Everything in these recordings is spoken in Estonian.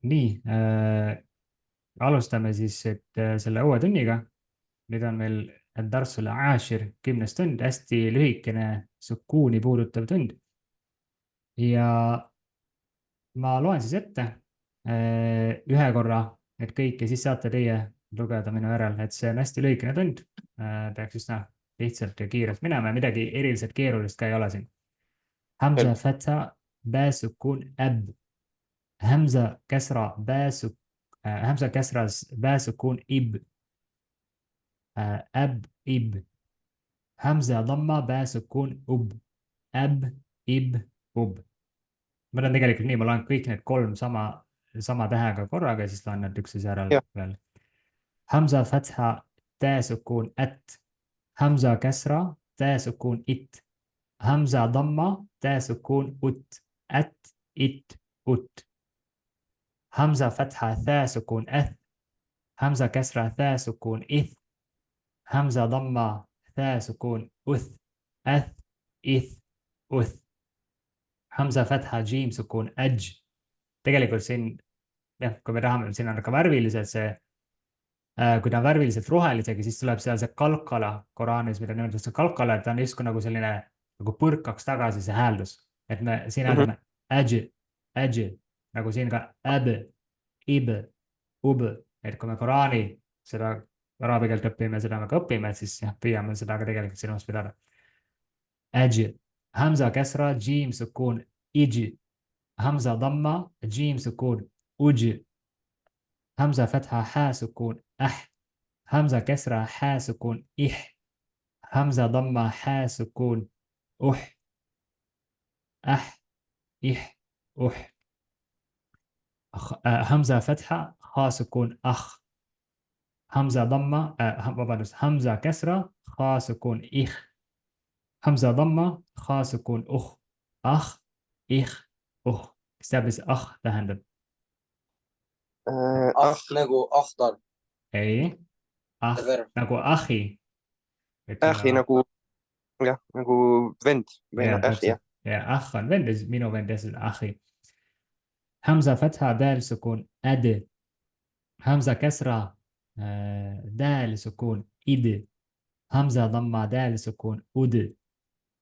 nii, alustame siis selle uue tunniga. Nüüd on meil Darsul Ashir 10. tund, hästi lühikene sukuuni puudutav tund. Ja ma loen siis ette ühe korra need kõik ja siis saate teie lugeda minu järel, et see on hästi lühikene tund. Peaks üsna lihtsalt ja kiirelt minema ja midagi eriliselt keerulist ka ei ole siin. Hamza fatha ba sukun ab. همزة كسرة همزة كسرة با سكون إب. أب إب. همزة ضمة با سكون أب. أب إب أب. ma olen tegelikult nii, ma loen kõik need kolm sama tähega korraga ja siis loen nad üksteise järel jah, veel. همزة فتحة تا سكون أت. همزة كسرة تا سكون إت. همزة ضمة تا سكون أت. أت إت أت. همزة فتحة ثا سكون أث. همزة كسرة ثا سكون إث. همزة ضمة ثا سكون أث. أث إث أث. همزة فتحة جيم سكون أج. tegelikult siin, jah, kui me tahame, siin on ka värviliselt see, kui ta on värviliselt rohelisega, siis tuleb seal see kalkala Koraanis, mida nimetatakse kalkala, et ta on justkui nagu selline, nagu põrkaks tagasi see hääldus. Et me siin hääldame äj, nagu siin ka äb, ib, ub, et kui me Koraani seda araabia keelt õpime, seda me ka õpime, et siis jah, püüame seda ka tegelikult silmas pidada. أج. همزة كسرة جيم سكون إج. همزة ضمة جيم سكون أج. همزة فتحة حا سكون أح. همزة كسرة حا سكون إح. همزة ضمة حا سكون أح. أح إح أح. همزة فتحة خا سكون أخ. همزة ضمة همزة كسرة خا سكون إخ. همزة ضمة خا سكون أخ. أخ إخ أخ. Tähendab أخ tähendab. أخ nagu أخضر. ei, ah nagu ahi. ähhi nagu, jah, nagu vend või ja, ähhi, jah. ja ah on vend ja siis minu vend ja siis ahi. Hamza fatha dal sukun ad. Hamza kasra dal sukun id. Hamza dhamma dal sukun ud.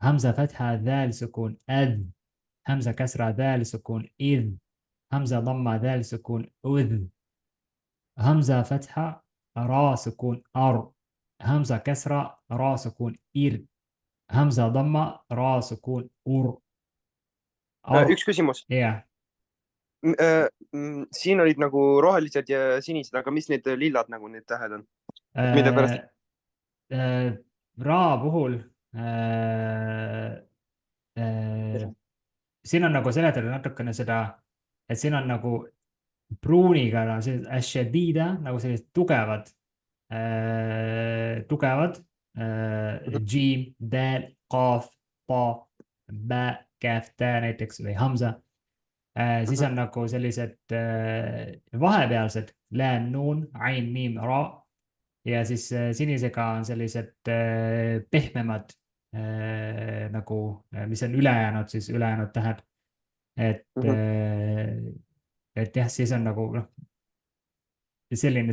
Hamza fatha dal sukun ad. Hamza kasra dal sukun id. همزة ضمة ذال سكون أذ. همزة فتحة را سكون أر. همزة كسرة را سكون إر. همزة ضمة را سكون أر. Üks küsimus. Yeah. Siin olid nagu rohelised ja sinised, aga mis need lillad nagu need tähed on? Mida pärast? Ra puhul siin on nagu seletada natukene seda, et siin on nagu pruuniga shadida, nagu sellised tugevad, jiim, dal, qaaf, ta, bä, käf, tä näiteks või hamza. Siis on nagu sellised vahepealsed lään, nuun, ain, miim, ra. Ja siis sinisega on sellised pehmemad nagu, mis on ülejäänud, siis ülejäänud tähed. Et jah, siis on nagu selline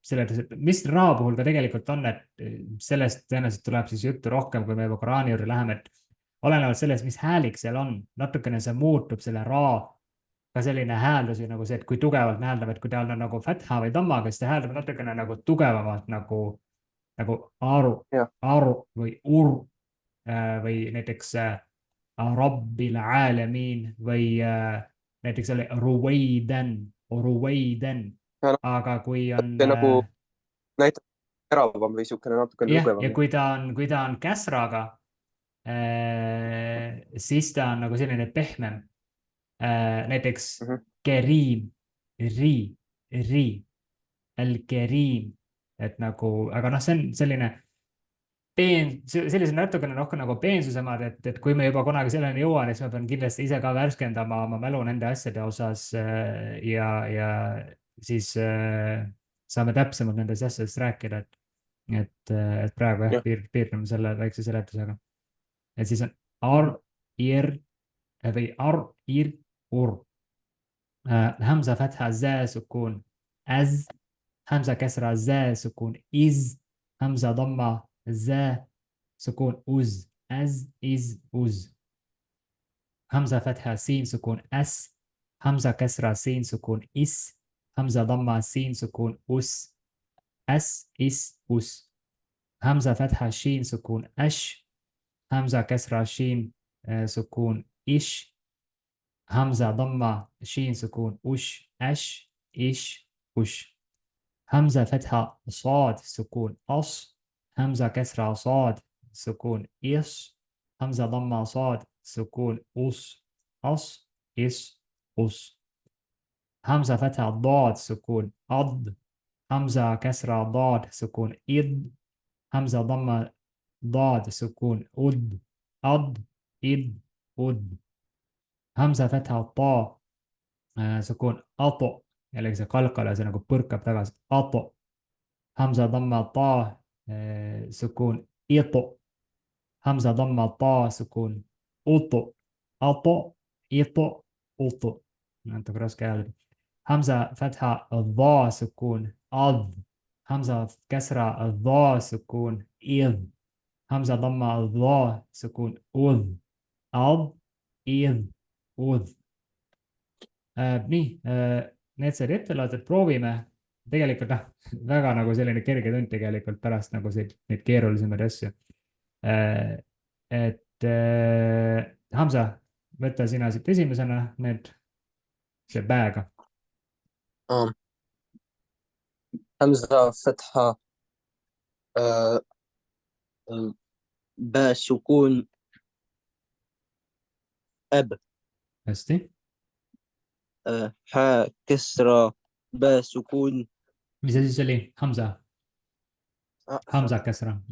seletus, et mis ra puhul ka tegelikult on, et sellest tõenäoliselt tuleb siis juttu rohkem, kui me juba Koraani juurde läheme, et olenevalt sellest, mis häälik seal on, natukene see muutub selle ra ka selline hääldus nagu see, et kui tugevalt me hääldame, et kui ta on nagu fatha või tammaga, siis ta hääldab natukene nagu tugevamalt nagu aru või ur või näiteks rabbil alamin või näiteks oli ruweidan, aga kui on nagu näitab teravam või niisugune natukene tugevam. Ja kui ta on käsraga, siis ta on nagu selline pehmem. Näiteks kerim, ri, al-kerim, et nagu, aga noh, see on selline sellised natukene rohkem nagu peensusemad, et kui me juba kunagi selleni jõuan, siis ma pean kindlasti ise ka värskendama oma mälu nende asjade osas ja siis saame täpsemalt nendest asjadest rääkida, et praegu jah, piirdume selle väikse seletusega. Et siis on ar, ir või ar, ir, ur. همزة فتحة زا سكون أز. همزة كسرة زا سكون إز. همزة ضمة زا سكون أز أز إز أز. همزة فتحة سين سكون أس. همزة كسرة سين سكون إس. همزة ضمة سين سكون أس أس إس أس. همزة فتحة شين سكون أش. همزة كسرة شين سكون إش. همزة ضمة شين سكون أش أش إش أش. همزة فتحة صاد سكون أص. همزة كسرة صاد سكون إص. همزة ضمة صاد سكون أص أص إص أص. همزة فتحة ضاد سكون أض. همزة كسرة ضاد سكون إض. همزة ضمة ضاد سكون أد أض إض أد. همزة فتحة طا سكون أطو. jällegi see kalkala, see nagu põrkab tagasi. Ato. همزة ضمة طا سكون إيطو. همزة ضمة طا سكون أوطو أطو إيطو أوطو. أنت براس كالب. همزة فتحة الضاء سكون أض. همزة كسرة الضاء سكون إذ. همزة ضمة الضاء سكون أذ أض إذ أذ. nii, need said ettevaated, proovime. Tegelikult väga nagu selline kerge tund tegelikult pärast nagu neid keerulisemaid asju. Et Hamza, võta sina siit esimesena see bääga. همزة فتحة باء سكون أب. hästi. حاء كسرة باء سكون. mis see siis oli? Hamza. Hamza كسرة.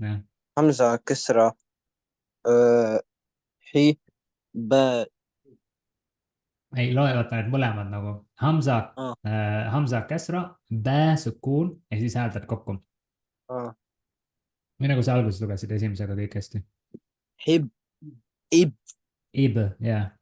همزة كسرة حي باء. ei, loevad need mõlemad nagu Hamza käsra, bää sukuun ja siis hääldad kokku. Või nagu sa alguses lugesid esimesega kõik hästi. Hib, ib. Ib, jah.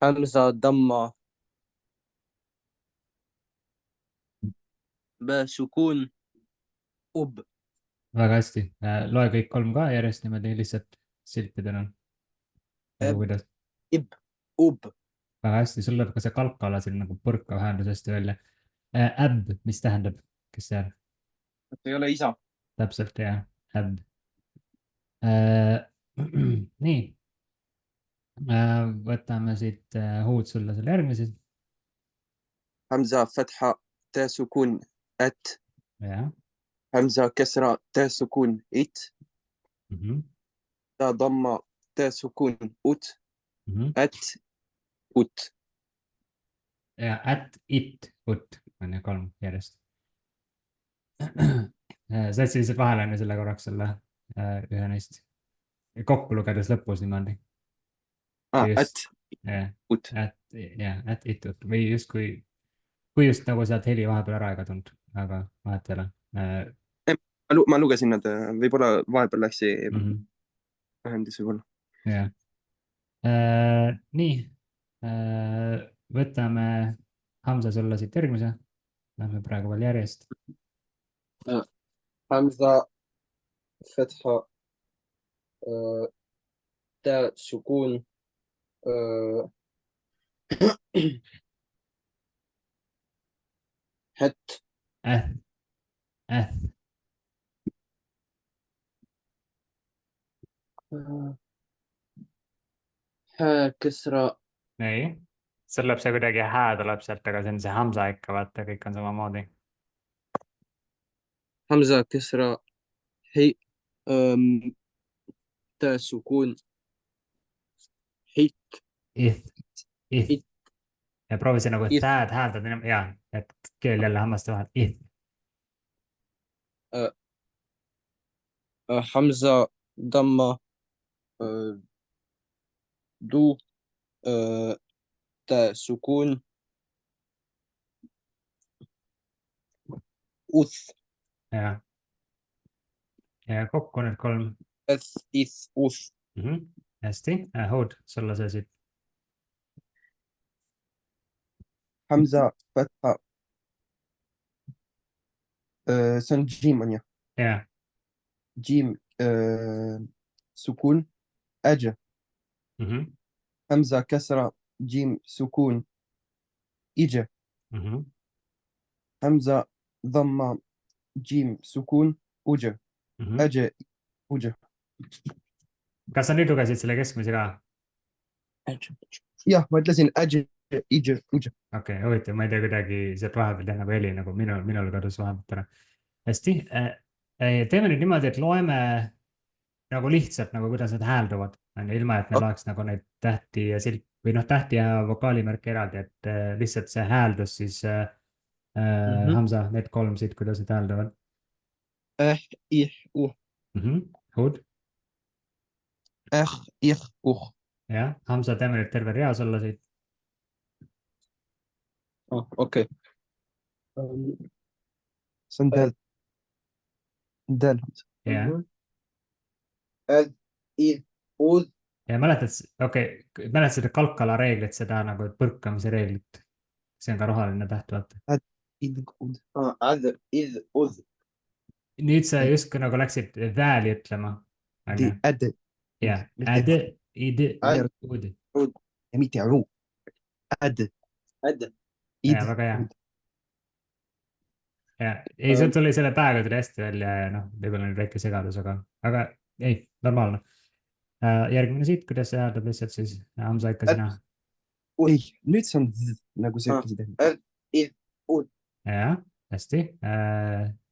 همزة ضمة باء سكون أب. Väga hästi. Loe kõik kolm ka järjest niimoodi lihtsalt silpidena. Ib, ub. Väga hästi, sul läheb ka see kalkala siin nagu põrkav hääldus hästi välja. Äb, mis tähendab, kes see on? Ei ole isa. Täpselt, jah, äb. Nii. Võtame siit Huud sulle selle järgmise. همزة فتحة تاء سكون أت. jah. همزة كسرة تاء سكون إت. تاء ضمة تاء سكون أت. أت أت. ja at, it, ut on ju kolm järjest. Sa jätsid lihtsalt vahele enne selle korraks selle ühe neist. Kokku lugedes lõpus niimoodi. At, ut. At, it, ut. Või just kui just nagu sealt heli vahepeal ära ei kadunud, aga vahet ei ole. Ma lugesin nad, võib-olla vahepeal läksi ühendus võib-olla. Jah. Nii. Võtame Hamza sulle siit järgmise. Lähme praegu veel järjest. همزة فتحة تاء سكون حت. حاء كسرة. Nii. Seal läheb see kuidagi hää tuleb sealt, aga see on see Hamza ikka, vaata, kõik on samamoodi. همزة كسرة حي تاء سكون حيت. Ith. Ja proovi see nagu tääd hääldada. Jaa, et keel jälle hammaste vahel. Ith. همزة ضمة دو تاء سكون أث. Jah. ja kokku need 3. أث إث أث Hästi, Hood, sulla see siit. حمزة فتحة see on جيم on ju Ja, جيم سكون أج حمزة كسرة جيم سكون إج حمزة ضمة جيم سكون أج أج أج kas sa nüüd lugesid selle keskmise ka? jah, ma ütlesin أج إج أج Okei, huvitav, ma ei tea, kuidagi sealt vahepeal jah, nagu heli nagu minul kadus vahepealt ära. Hästi, teeme nüüd niimoodi, et loeme nagu lihtsalt nagu kuidas need häälduvad, ilma et me loeks nagu neid tähti ja või noh, tähti ja vokaalimärke eraldi, et lihtsalt see hääldus siis Hamza, need 3 siit, kuidas need häälduvad. إح أح Hood, إح أح jah, Hamza, teeme nüüd terve rea sulla siit. أوكي see on del del Jah, أذ إذ أذ ja mäletad seda kalkala reeglit, seda nagu põrkamise reeglit. See on ka roheline täht, vaata. إذ أد أذ إذ أذ Nüüd sa justkui nagu läksid vääli ütlema. دي أد Jah, mitte ud. ja mitte عو أد أد Ja, väga hea. Ja, ei, see tuli selle päevaga tuli hästi välja ja noh, võib-olla nüüd väike segadus, aga ei, normaalne. Järgmine siit, kuidas see hääldab lihtsalt siis, Hamza ikka sina. ei, nüüd see on z, nagu sa ütlesid. أذ إذ أذ Jah, hästi.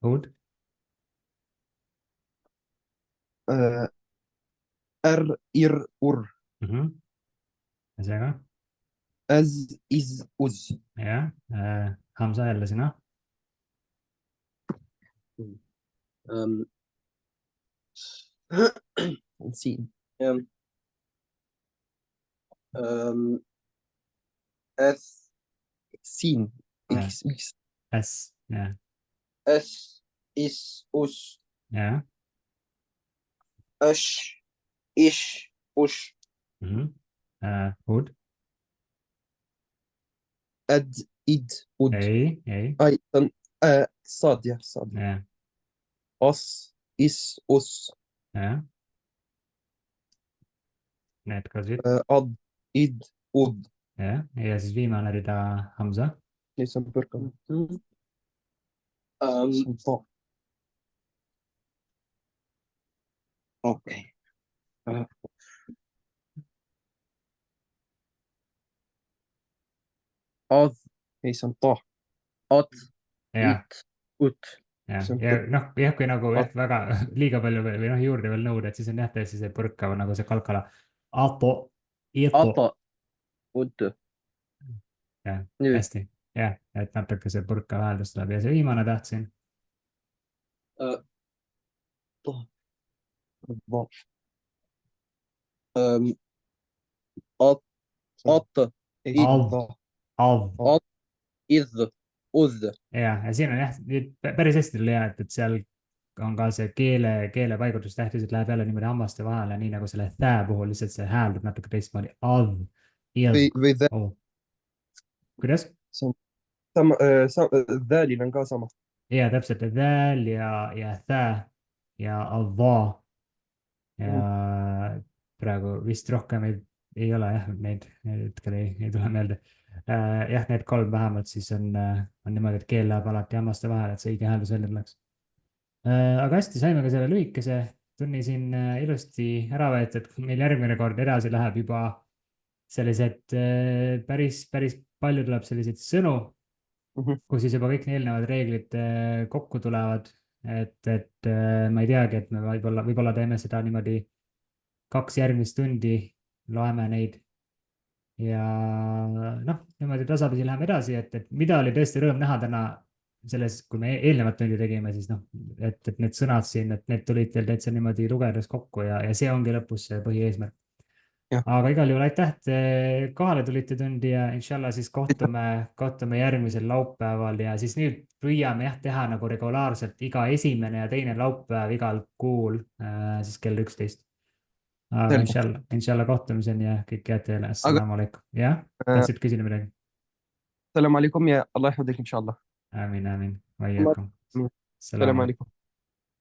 Hood. R, ir, ur Ja see ka. أز, إز, uz Jah, Hamza jälle sina. siin أث siin Ja. miks S, jah. أث إس أس Jah. أش إش أش Hood. أد, إد, ud Ei. ai, see on saad jah, saad Jah, as, is, us jah. Need ka siit. ad, id, ud Jah, ja siis viimane rida Hamza. ja see on põrkam see on ta أوكي أذ ei, see on ta أت Jah. إت أت Jah, See on ja noh, jah, kui nagu jah, väga liiga palju või noh, juurde veel nõuda, et siis on jah, tõesti see põrkav nagu see kalkala. Ato, ieto. أط أد Jah, nüüd hästi. Jah, et natuke see põrkav hääldus tuleb ja see viimane täht siin. va أط أط ei, Id. va Av. إذ أذ Ja siin on jah, päris hästi tuli hea, et seal on ka see keele paigutustähtis, et läheb jälle niimoodi hammaste vahele, nii nagu selle thää puhul, lihtsalt see hääldub natuke teistmoodi. Av. või the Kuidas? see on sama dhälil on ka sama Ja täpselt, dhääl ja thää ja avva. Ja praegu vist rohkem ei ole jah, neid hetkel ei tule meelde. Jah, need 3 vähemalt siis on niimoodi, et keel läheb alati hammaste vahele, et see õige hääldus välja tuleks. Aga hästi, saime ka selle lühikese tunni siin ilusti ära võetud, meil järgmine kord edasi läheb juba sellised päris palju tuleb selliseid sõnu, kus siis juba kõik eelnevad reeglid kokku tulevad, et ma ei teagi, et me võib-olla teeme seda niimoodi 2 järgmist tundi, loeme neid ja noh, niimoodi tasapisi läheme edasi, et mida oli tõesti rõõm näha täna selles, kui me eelnevat tundi tegime, siis noh, et need sõnad siin, et need tulid teil täitsa niimoodi lugedes kokku ja see ongi lõpus see põhieesmärk. aga igal juhul aitäh, et kohale tulite tundi ja inshallah siis kohtume järgmisel laupäeval ja siis nüüd püüame jah teha nagu regulaarselt iga esimene ja teine laupäev igal kuul siis kell 11. aga inshallah kohtumiseni ja kõike head teile. Assalamu alaikum. jah, tahtsid küsida midagi? السلام عليكم يا الله يحفظك إن شاء الله. آمين آمين وإياكم. السلام السلام عليكم. عليكم.